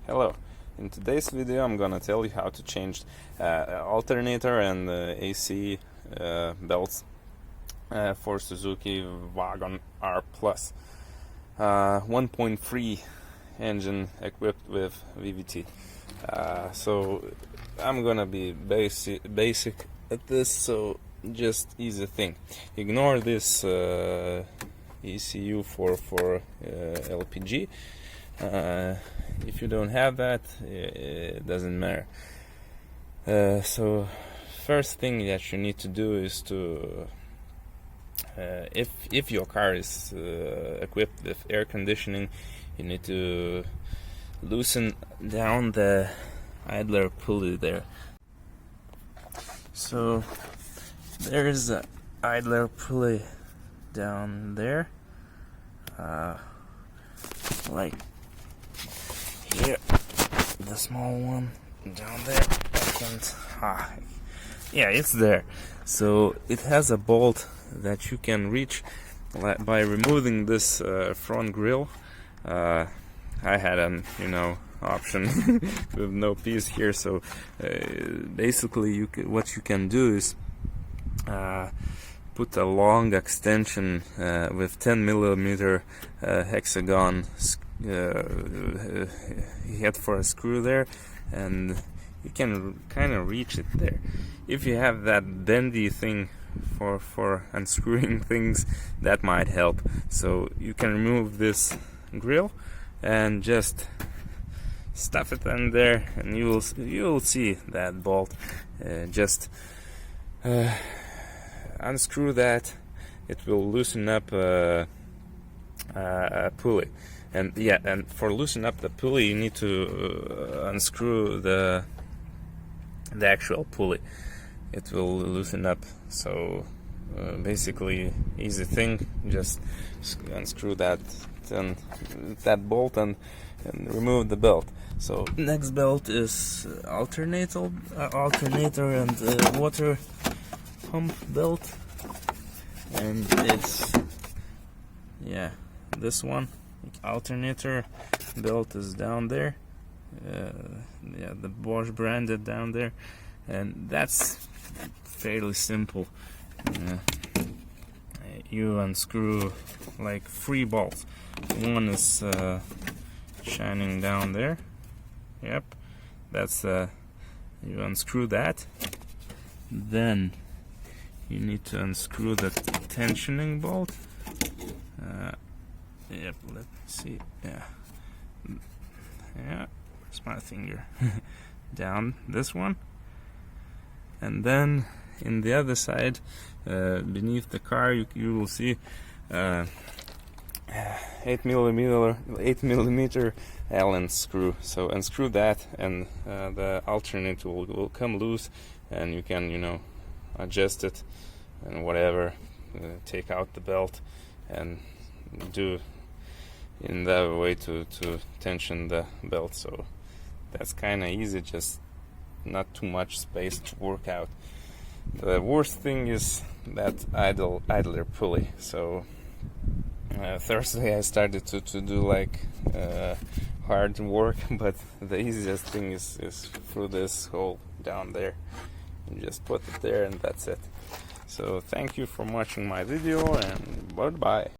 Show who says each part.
Speaker 1: Hello, in today's video I'm gonna tell you how to change alternator and AC belts for Suzuki Wagon R Plus 1.3 engine equipped with VVT. So I'm gonna be basic at this, so just easy thing. Ignore this ECU for LPG. If you don't have that, it doesn't matter. So first thing that you need to do is to if your car is equipped with air conditioning, you need to loosen down the idler pulley there. So there is an idler pulley down there, like here, the small one down there. Yeah, it's there. So it has a bolt that you can reach by removing this front grille. I had an option with no piece here, so basically what you can do is put a long extension with 10mm hexagon head for a screw there, and you can kind of reach it there. If you have that bendy thing for unscrewing things, that might help. So you can remove this grill and just stuff it in there, and you will see that bolt. Just unscrew that. It will loosen up a pulley. And yeah, and for loosen up the pulley, you need to unscrew the actual pulley. It will loosen up. So basically, easy thing. Just unscrew that bolt and remove the belt. So next belt is alternator and water pump belt, and it's this one. Alternator belt is down there, the Bosch branded down there, and that's fairly simple. You unscrew like 3 bolts. One is shining down there. Yep, that's you unscrew that. Then you need to unscrew the tensioning bolt. Yep, let's see. Yeah, where's my finger? Down this one, and then in the other side, beneath the car, you will see 8mm Allen screw. So unscrew that, and the alternator will come loose, and you can adjust it and whatever. Take out the belt and do in that way to tension the belt. So that's kind of easy, just not too much space to work out. The worst thing is that idler pulley. So Thursday I started to do like hard work, but the easiest thing is through this hole down there. You just put it there, and that's it. So thank you for watching my video, and goodbye.